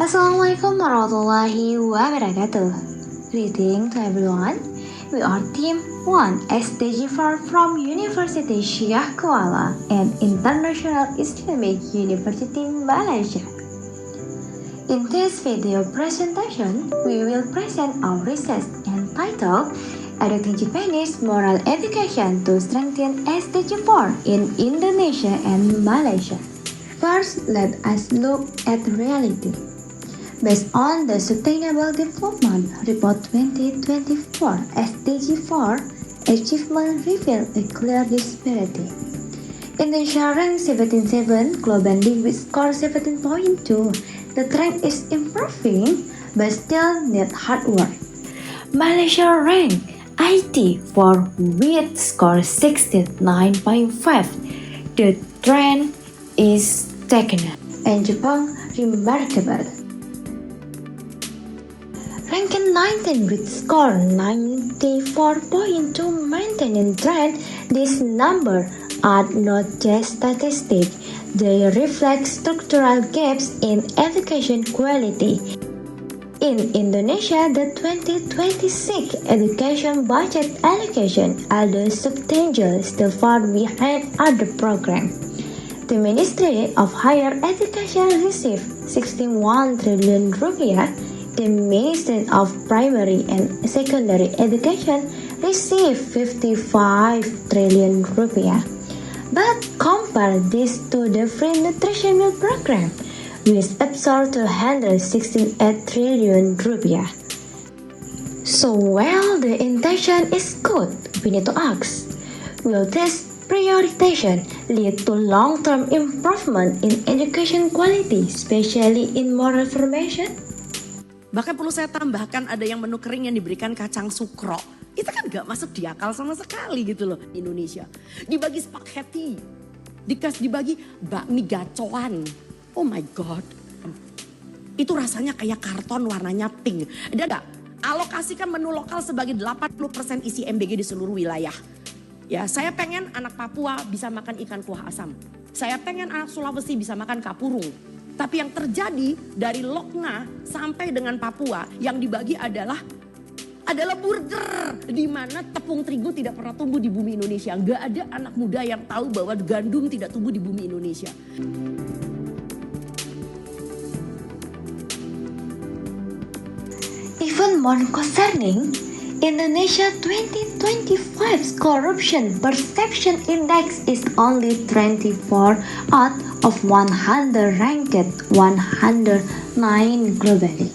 Assalamualaikum warahmatullahi wabarakatuh. Greetings to everyone. We are Team 1 SDG4 from University Syekh Kuala and International Islamic University Malaysia. In this video presentation, we will present our research entitled Adopting Japanese Moral Education to Strengthen SDG4 in Indonesia and Malaysia. First, let us look at reality. Based on the Sustainable Development Report 2024, SDG 4 achievement reveal a clear disparity. Indonesia ranked 77, globally with score 17.2. The trend is improving, but still need hard work. Malaysia ranked 84 with score 69.5. The trend is stagnant, and Japan remarkable. Ranking 19 with score 94.2 maintaining trend. These numbers are not just statistics, they reflect structural gaps in education quality. In Indonesia, the 2026 education budget allocation, although substantial, still far behind other programs. The Ministry of Higher Education received 61 trillion rupiah. The Ministry of Primary and Secondary Education received 55 trillion rupiah. But compare this to the free nutrition meal program, which absorbed 268 trillion rupiah. So while the intention is good, we need to ask, will this prioritization lead to long-term improvement in education quality, especially in moral formation? Bahkan perlu saya tambahkan ada yang menu kering yang diberikan kacang sukro. Itu kan gak masuk di akal sama sekali gitu loh Indonesia. Dibagi spaghetti, dibagi bakmi gacoan. Oh my god. Itu rasanya kayak karton warnanya pink. Ada gak? Alokasikan menu lokal sebagai 80% isi MBG di seluruh wilayah. Ya, saya pengen anak Papua bisa makan ikan kuah asam. Saya pengen anak Sulawesi bisa makan kapurung. Tapi yang terjadi dari Lokna sampai dengan Papua yang dibagi adalah burger, di mana tepung terigu tidak pernah tumbuh di bumi Indonesia. Gak ada anak muda yang tahu bahwa gandum tidak tumbuh di bumi Indonesia. Even more concerning, Indonesia 2025's Corruption Perception Index is only 24 out of 100 ranked 109 globally.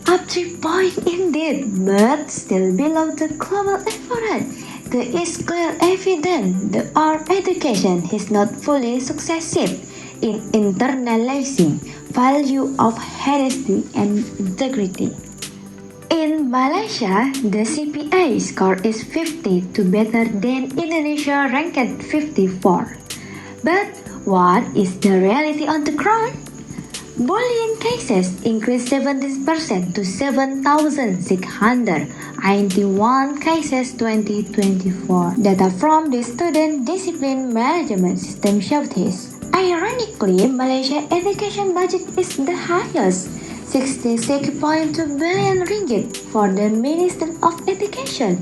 Up 3 points indeed, but still below the global average. There is clear evidence that our education is not fully successful in internalizing value of honesty and integrity. In Malaysia, the CPA score is 50 to better than Indonesia ranked 54. But what is the reality on the ground? Bullying cases increased 17% to 7,691 cases 2024. Data from the Student Discipline Management System showed this. Ironically, Malaysia education budget is the highest, 66.2 billion ringgit for the Ministry of Education.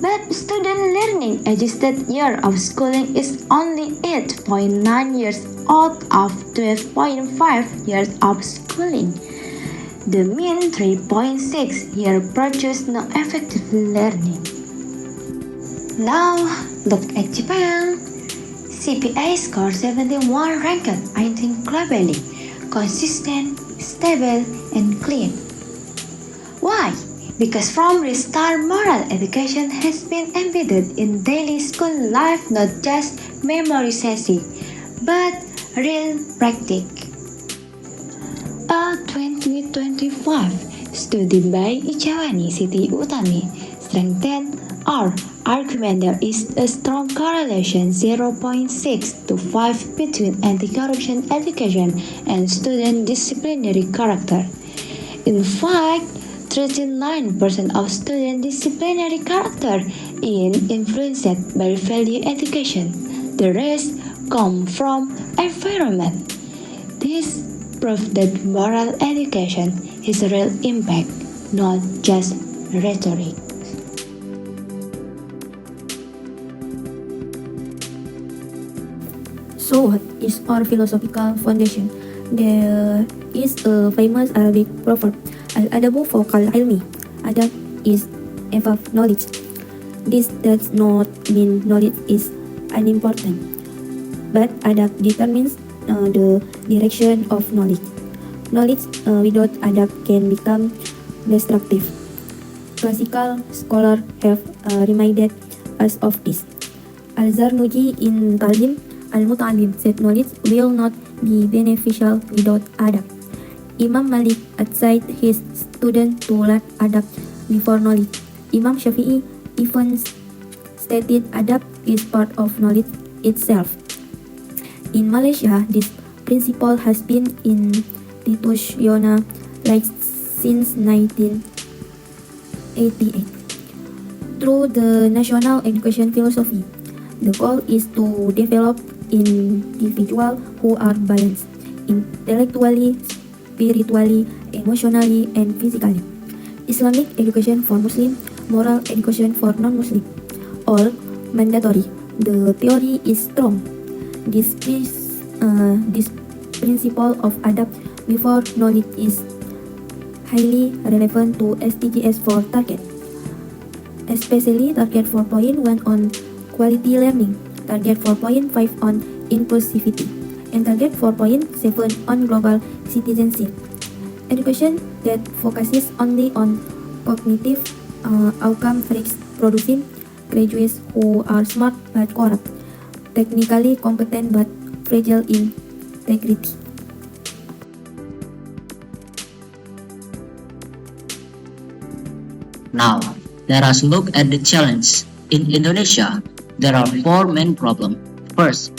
But student learning adjusted year of schooling is only 8.9 years out of 12.5 years of schooling. The mean 3.6 year produce no effective learning. Now, look at Japan. CPA score 71 ranked 19 globally, consistent, stable, and clean. Why? Because from the start, moral education has been embedded in daily school life, not just memorization, but real practice. A 2025 study by Ijawani Siti Utami strengthened our argument there is a strong correlation 0.6 to 5 between anti-corruption education and student disciplinary character. In fact, 39% of student disciplinary character is influenced by value education. The rest come from environment. This prove that moral education is a real impact, not just rhetoric. So what is our philosophical foundation? There is a famous Arabic proverb, Al-adabu fawqal ilmi. Adab is above knowledge. This does not mean knowledge is unimportant, but adab determines the direction of knowledge. Knowledge without adab can become destructive. Classical scholars have reminded us of this. Al-Zarnuji in Talim Al-Muta'alim said knowledge will not be beneficial without adab. Imam Malik advised his students to learn adab before knowledge. Imam Shafi'i even stated adab is part of knowledge itself. In Malaysia, this principle has been institutionalized since 1988 through the national education philosophy. The goal is to develop individuals who are balanced intellectually, spiritually, emotionally, and physically. Islamic education for Muslim, moral education for non-Muslim, all mandatory. The theory is strong. This principle of adab before knowledge is highly relevant to SDGS 4 target, especially target 4.1 on quality learning, target 4.5 on inclusivity, and target 4.7 on global citizenship. Education that focuses only on cognitive outcome risks producing graduates who are smart but corrupt, technically competent but fragile in integrity. Now, let us look at the challenge. In Indonesia, there are four main problems. First,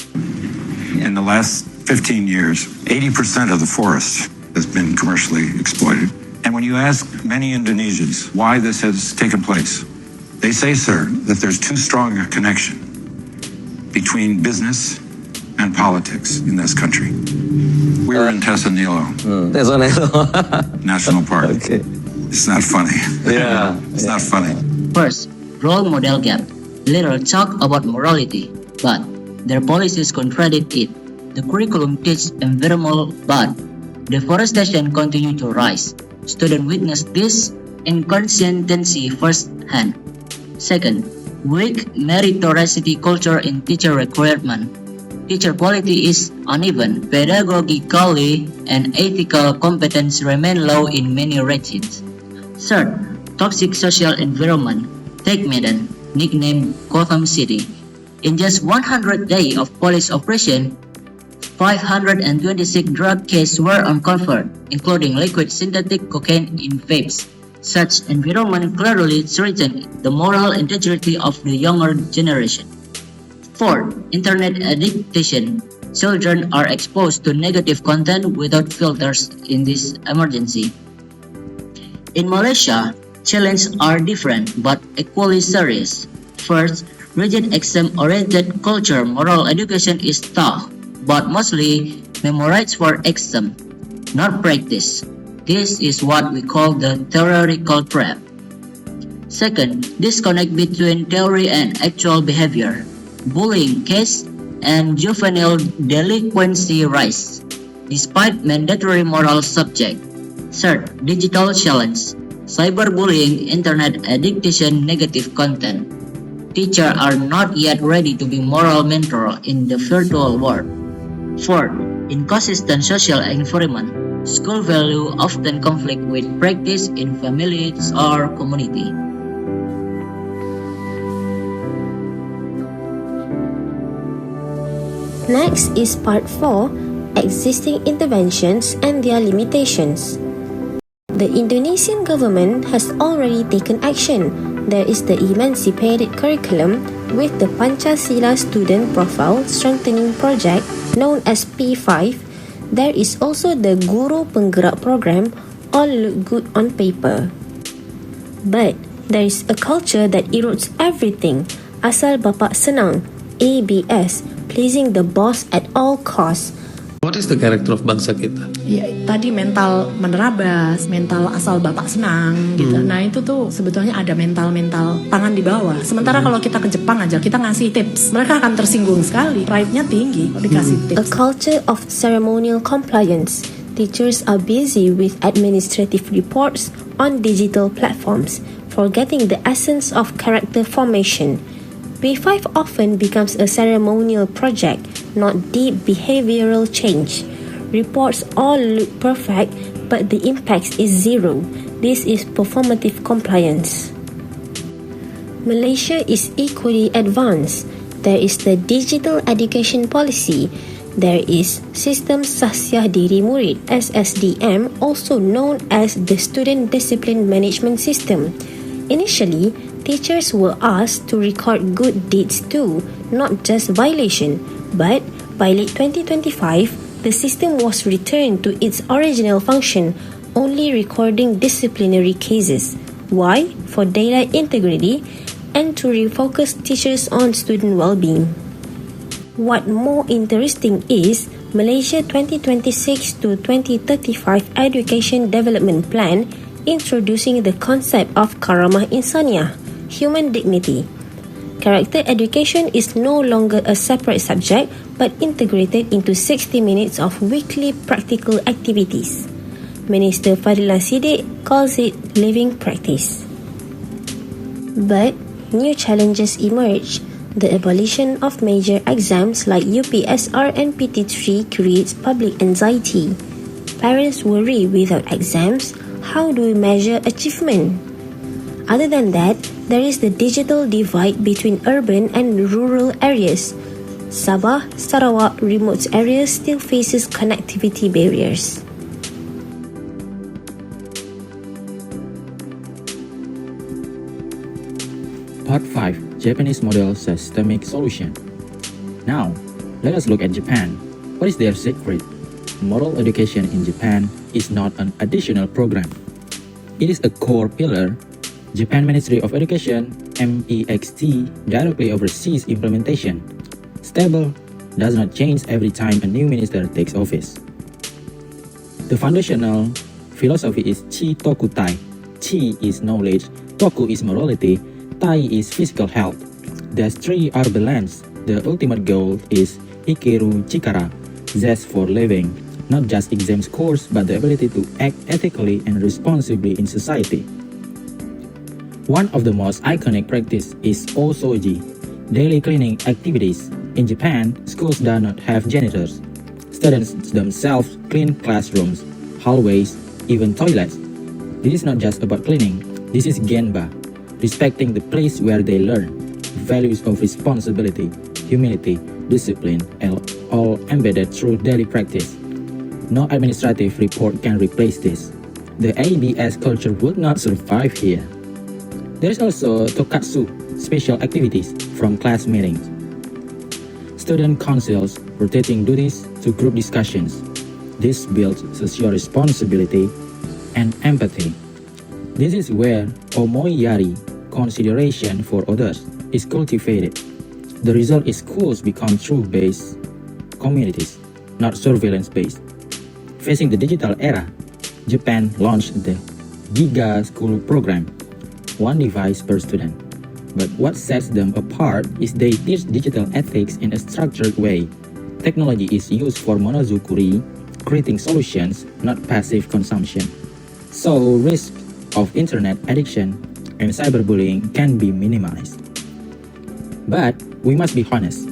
in the last 15 years, 80% of the forest has been commercially exploited. And when you ask many Indonesians why this has taken place, they say, sir, that there's too strong a connection between business and politics in this country. We were in Tesanilo National Park. Okay. It's not funny. Yeah. It's not funny. first, role model gap. Little talk about morality, but their policies contradict it. The curriculum teaches environmental, but deforestation continues to rise. Students witness this inconsistency firsthand. Second, weak meritocracy culture in teacher recruitment. Teacher quality is uneven. Pedagogically and ethical competence remain low in many regions. Third, toxic social environment. Take Medan, nicknamed Gotham City. In just 100 days of police operation, 526 drug cases were uncovered, including liquid synthetic cocaine in vapes. Such environment clearly threatens the moral integrity of the younger generation. Fourth, internet addiction. Children are exposed to negative content without filters in this emergency. In Malaysia, challenges are different but equally serious. First, rigid exam-oriented culture moral education is taught, but mostly memorized for exam, not practice. This is what we call the theoretical trap. Second, disconnect between theory and actual behavior. Bullying case and juvenile delinquency rise, despite mandatory moral subject. Third, digital challenge. Cyberbullying, internet addiction, negative content. Teachers are not yet ready to be moral mentor in the virtual world. Fourth, inconsistent social environment. School value often conflict with practice in families or community. Next is part 4, existing interventions and their limitations. The Indonesian government has already taken action. There is the emancipated curriculum with the Pancasila Student Profile Strengthening Project known as P5. There is also the Guru Penggerak program, all look good on paper. But there is a culture that erodes everything. Asal bapak senang, ABS, pleasing the boss at all costs. What is the character of bangsa kita? Ya, tadi mental menerabas, mental asal bapak senang gitu. Nah itu tuh sebetulnya ada mental tangan di bawah. Sementara kalau kita ke Jepang aja, kita ngasih tips, mereka akan tersinggung sekali. Pride-nya tinggi kalau dikasih tips. A culture of ceremonial compliance. Teachers are busy with administrative reports on digital platforms, forgetting the essence of character formation. P5 often becomes a ceremonial project, not deep behavioral change. Reports all look perfect, but the impact is zero. This is performative compliance. Malaysia is equally advanced. There is the digital education policy. There is Sistem Sahsiah Diri Murid (SSDM), also known as the Student Discipline Management System. Initially, teachers were asked to record good deeds too, not just violation. But by late 2025, the system was returned to its original function, only recording disciplinary cases. Why? For data integrity and to refocus teachers on student well-being. What more interesting is Malaysia 2026 to 2035 Education Development Plan introducing the concept of karamah insaniah, human dignity. Character education is no longer a separate subject but integrated into 60 minutes of weekly practical activities. Minister Fadilah Siddiq calls it living practice. But new challenges emerge. The abolition of major exams like UPSR and PT3 creates public anxiety. Parents worry without exams, how do we measure achievement? Other than that, there is the digital divide between urban and rural areas. Sabah, Sarawak remote areas still faces connectivity barriers. Part 5. Japanese Model Systemic Solution. Now, let us look at Japan. What is their secret? Moral education in Japan is not an additional program. It is a core pillar. Japan Ministry of Education, MEXT, directly oversees implementation. Stable, does not change every time a new minister takes office. The foundational philosophy is Chi Toku Tai. Chi is knowledge, Toku is morality, Tai is physical health. Thus three are balanced. The ultimate goal is Ikeru Chikara, zest for living, not just exam scores but the ability to act ethically and responsibly in society. One of the most iconic practice is osoji, daily cleaning activities. In Japan, schools do not have janitors. Students themselves clean classrooms, hallways, even toilets. This is not just about cleaning, this is genba, respecting the place where they learn, values of responsibility, humility, discipline, and all embedded through daily practice. No administrative report can replace this. The ABS culture would not survive here. There is also tokatsu, special activities from class meetings, student councils, rotating duties to group discussions. This builds social responsibility and empathy. This is where omoiyari, consideration for others, is cultivated. The result is schools become true-based communities, not surveillance-based. Facing the digital era, Japan launched the Giga School program, one device per student. But what sets them apart is they teach digital ethics in a structured way. Technology is used for monozukuri, creating solutions, not passive consumption. So risk of internet addiction and cyberbullying can be minimized. But we must be honest,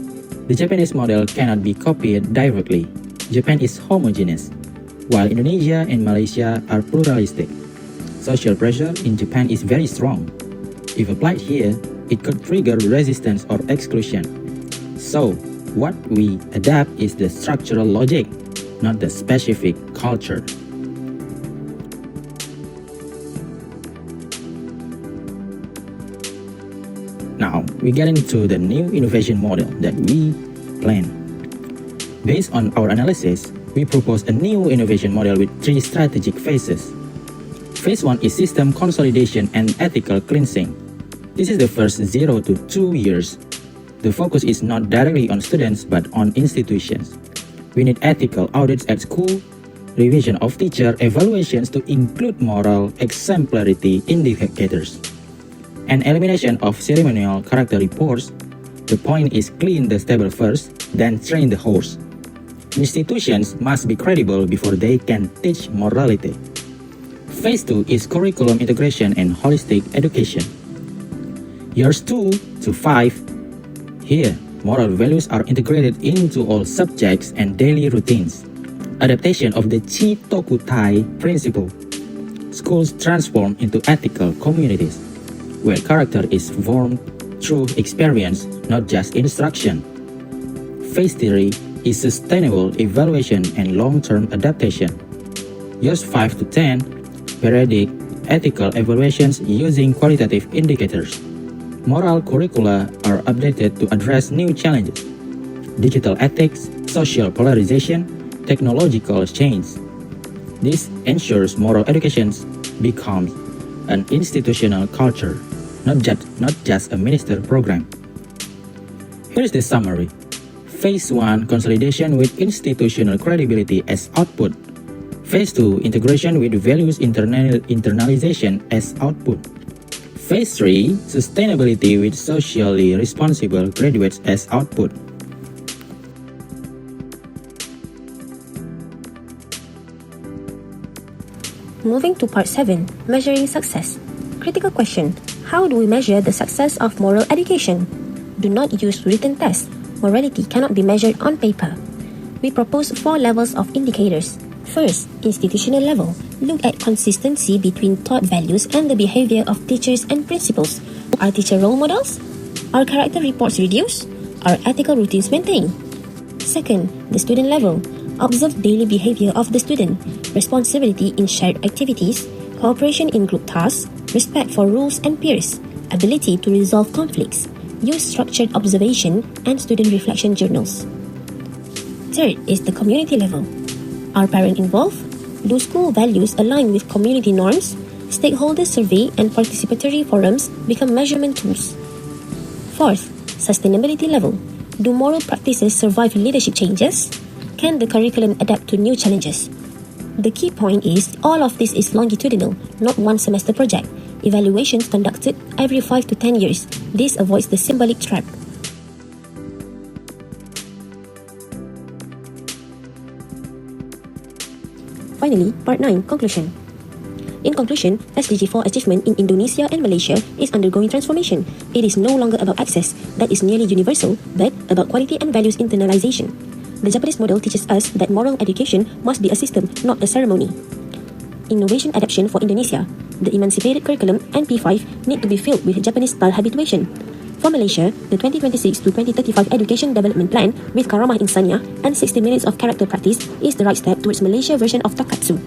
the Japanese model cannot be copied directly. Japan is homogeneous, while Indonesia and Malaysia are pluralistic. Social pressure in Japan is very strong. If applied here, it could trigger resistance or exclusion. So, what we adapt is the structural logic, not the specific culture. Now, we get into the new innovation model that we plan. Based on our analysis, we propose a new innovation model with three strategic phases. Phase 1 is system consolidation and ethical cleansing. This is the first 0 to 2 years. The focus is not directly on students but on institutions. We need ethical audits at school, revision of teacher evaluations to include moral exemplarity indicators, and elimination of ceremonial character reports. The point is clean the stable first, then train the horse. Institutions must be credible before they can teach morality. Phase 2 is curriculum integration and holistic education. Years 2 to 5. Here, moral values are integrated into all subjects and daily routines. Adaptation of the Chitokutai principle. Schools transform into ethical communities, where character is formed through experience, not just instruction. Phase 3 is sustainable evaluation and long-term adaptation. Years 5 to 10, periodic ethical evaluations using qualitative indicators. Moral curricula are updated to address new challenges: digital ethics, social polarization, technological change. This ensures moral education becomes an institutional culture, not just a minister program. Here is the summary. Phase 1, consolidation with institutional credibility as output. Phase 2, integration with values internalization as output. Phase 3, sustainability with socially responsible graduates as output. Moving to part 7, measuring success. Critical question: how do we measure the success of moral education? Do not use written tests. Morality cannot be measured on paper. We propose 4 levels of indicators. First, institutional level. Look at consistency between taught values and the behavior of teachers and principals. Are teacher role models? Are character reports reduced? Are ethical routines maintained? Second, the student level. Observe daily behavior of the student, responsibility in shared activities, cooperation in group tasks, respect for rules and peers, ability to resolve conflicts. Use structured observation and student reflection journals. Third is the community level. Are parents involved? Do school values align with community norms? Stakeholder survey and participatory forums become measurement tools. Fourth, sustainability level. Do moral practices survive leadership changes? Can the curriculum adapt to new challenges? The key point is all of this is longitudinal, not one semester project. Evaluations conducted every 5 to 10 years. This avoids the symbolic trap. Finally, part 9, conclusion. In conclusion, SDG 4 achievement in Indonesia and Malaysia is undergoing transformation. It is no longer about access that is nearly universal, but about quality and values internalization. The Japanese model teaches us that moral education must be a system, not a ceremony. Innovation adaptation for Indonesia. The emancipated curriculum and P5 need to be filled with Japanese-style habituation. For Malaysia, the 2026 to 2035 Education Development Plan with Karamah Insania and 60 minutes of character practice is the right step towards Malaysia version of Takatsu.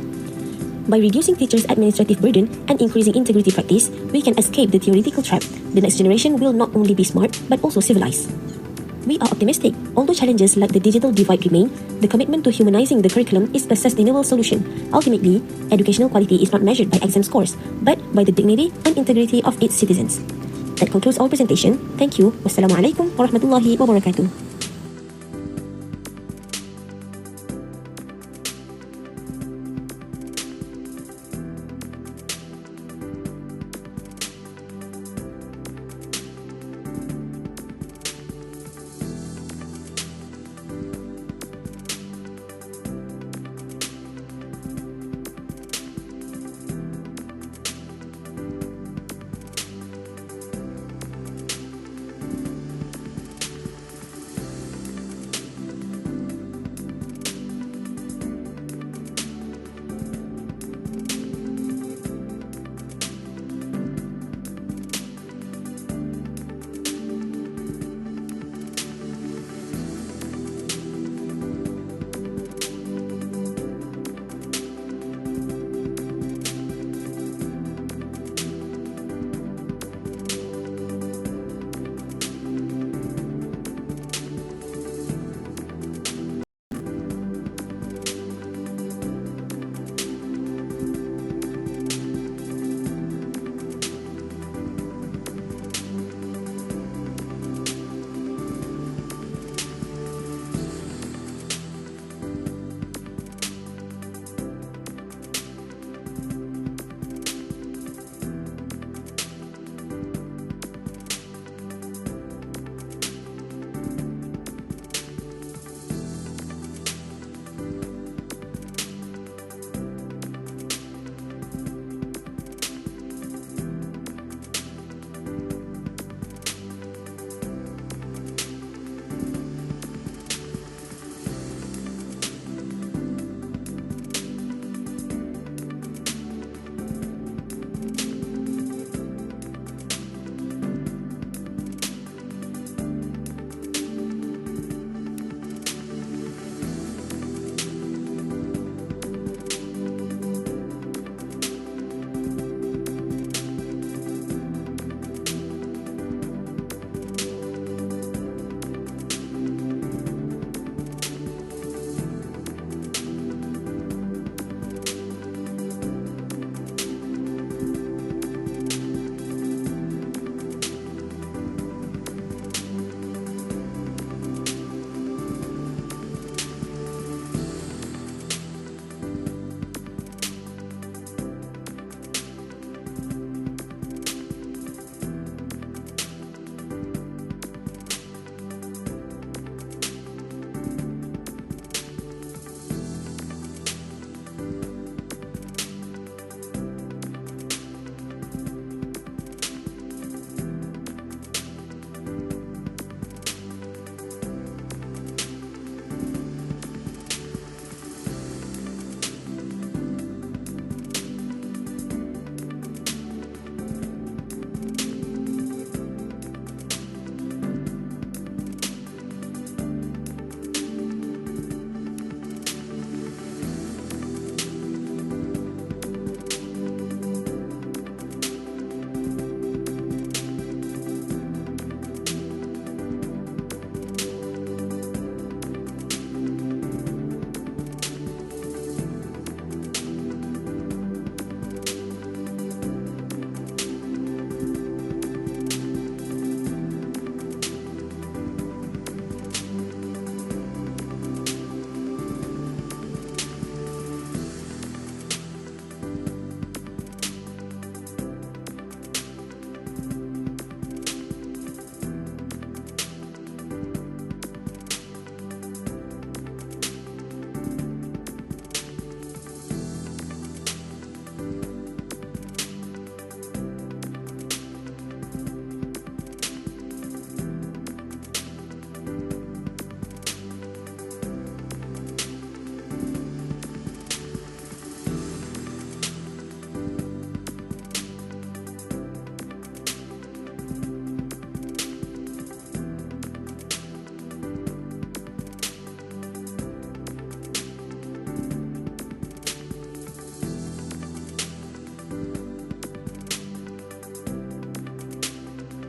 By reducing teachers' administrative burden and increasing integrity practice, we can escape the theoretical trap. The next generation will not only be smart, but also civilized. We are optimistic. Although challenges like the digital divide remain, the commitment to humanizing the curriculum is the sustainable solution. Ultimately, educational quality is not measured by exam scores, but by the dignity and integrity of its citizens. That concludes our presentation. Thank you. Wassalamualaikum warahmatullahi wabarakatuh.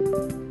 Indonesia.